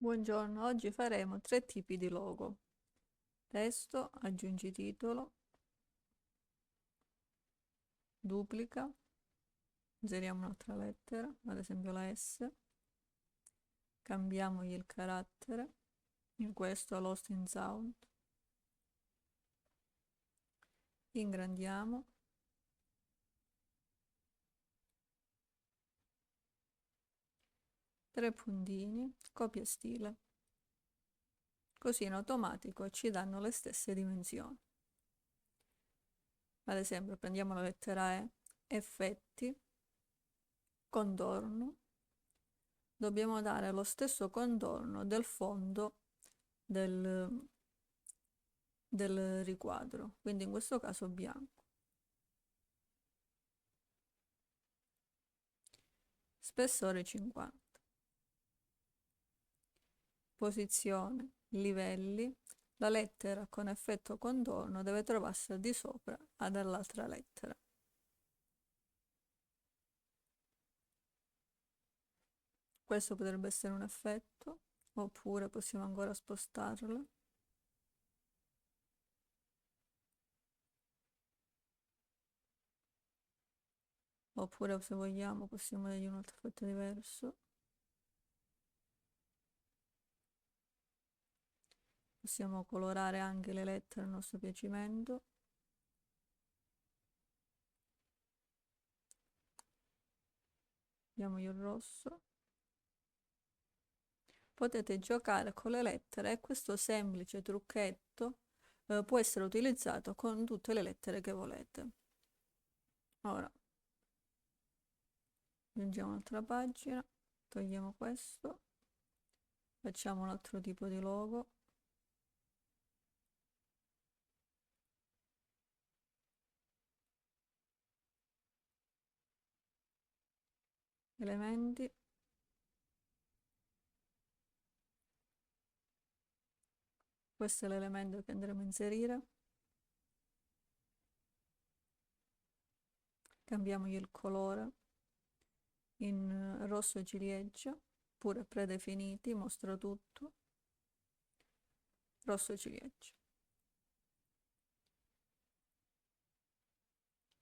Buongiorno, oggi faremo 3 tipi di logo. Testo, aggiungi titolo, duplica, inseriamo un'altra lettera, ad esempio la S, cambiamogli il carattere, in questo Lost in Sound, ingrandiamo, tre puntini, copia stile. Così in automatico ci danno le stesse dimensioni. Ad esempio prendiamo la lettera E, effetti, contorno, dobbiamo dare lo stesso contorno del fondo del riquadro, quindi in questo caso bianco. Spessore 50. Posizione, livelli. La lettera con effetto contorno deve trovarsi al di sopra dell'altra lettera. Questo potrebbe essere un effetto, oppure possiamo ancora spostarlo. Oppure se vogliamo possiamo dargli un altro effetto diverso. Possiamo colorare anche le lettere a nostro piacimento. Diamogli il rosso. Potete giocare con le lettere e questo semplice trucchetto può essere utilizzato con tutte le lettere che volete. Ora aggiungiamo un'altra pagina, togliamo questo, facciamo un altro tipo di logo. Elementi, questo è l'elemento che andremo a inserire. Cambiamogli il colore in rosso ciliegia, pure predefiniti, mostra tutto, rosso ciliegia.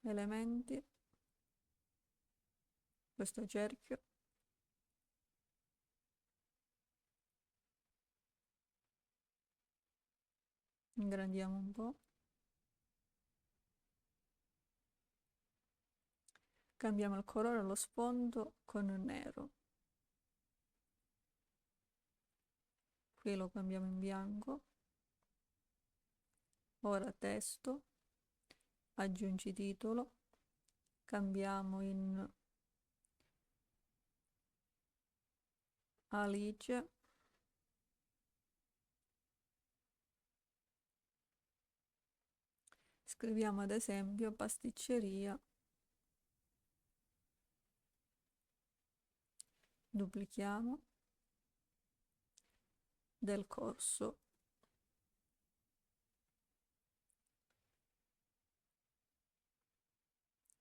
Elementi, questo cerchio, ingrandiamo un po', cambiamo il colore allo sfondo con nero, qui lo cambiamo in bianco. Ora testo, aggiungi titolo, cambiamo in Alice, scriviamo ad esempio pasticceria, duplichiamo, del corso,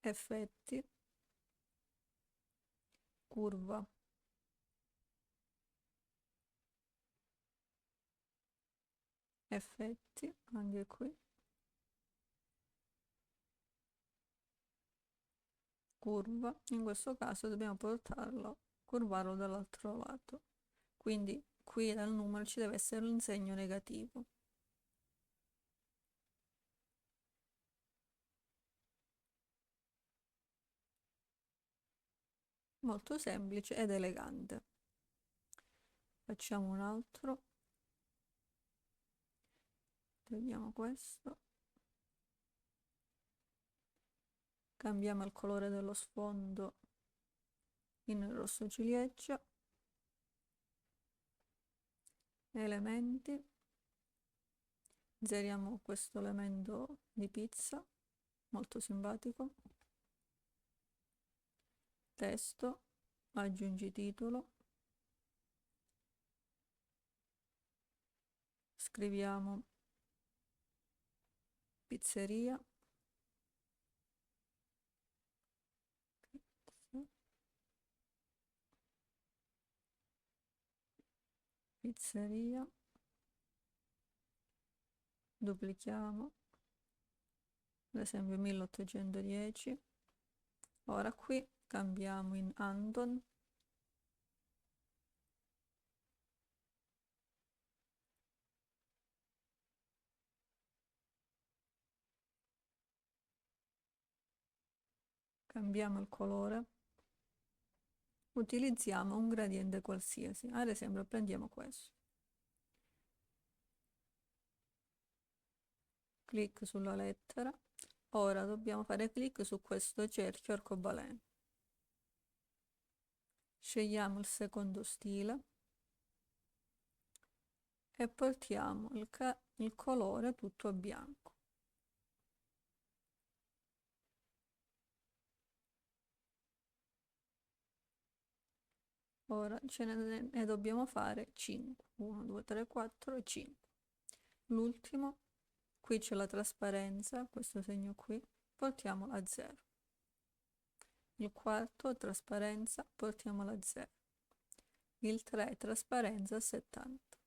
effetti, curva, effetti, anche qui, curva, in questo caso dobbiamo portarlo, curvarlo dall'altro lato, quindi qui dal numero ci deve essere un segno negativo. Molto semplice ed elegante. Facciamo un altro, togliamo questo, cambiamo il colore dello sfondo in rosso ciliegia, elementi, inseriamo questo elemento di pizza, molto simpatico, testo, aggiungi titolo, scriviamo pizzeria, pizzeria, duplichiamo, ad esempio 1810. Ora qui cambiamo in Anton, cambiamo il colore, utilizziamo un gradiente qualsiasi, ad esempio prendiamo questo. Clic sulla lettera, ora dobbiamo fare clic su questo cerchio arcobaleno. Scegliamo il secondo stile e portiamo il colore tutto a bianco. Ora ne dobbiamo fare 5. 1, 2, 3, 4 e 5. L'ultimo, qui c'è la trasparenza, questo segno qui, portiamolo a 0. Il quarto, trasparenza, portiamolo a 0. Il 3, trasparenza, a 70.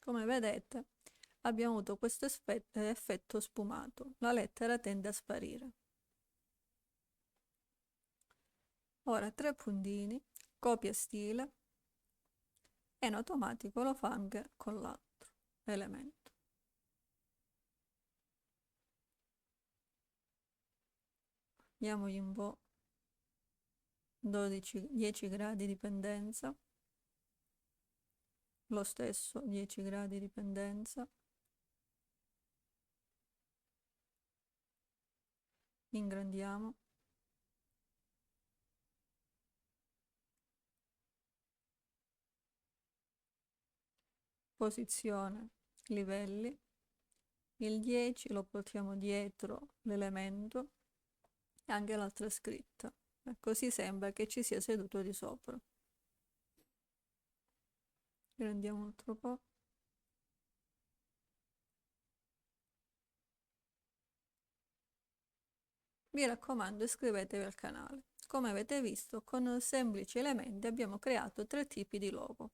Come vedete, abbiamo avuto questo effetto sfumato. La lettera tende a sparire. Ora 3 puntini, copia stile, e in automatico lo fa anche con l'altro elemento. Diamogli un po' 10 gradi di pendenza, lo stesso 10 gradi di pendenza, ingrandiamo, posizione, livelli, il 10 lo portiamo dietro l'elemento e anche l'altra scritta, e così sembra che ci sia seduto di sopra. Prendiamo un altro po'. Mi raccomando, iscrivetevi al canale. Come avete visto, con semplici elementi abbiamo creato 3 tipi di logo.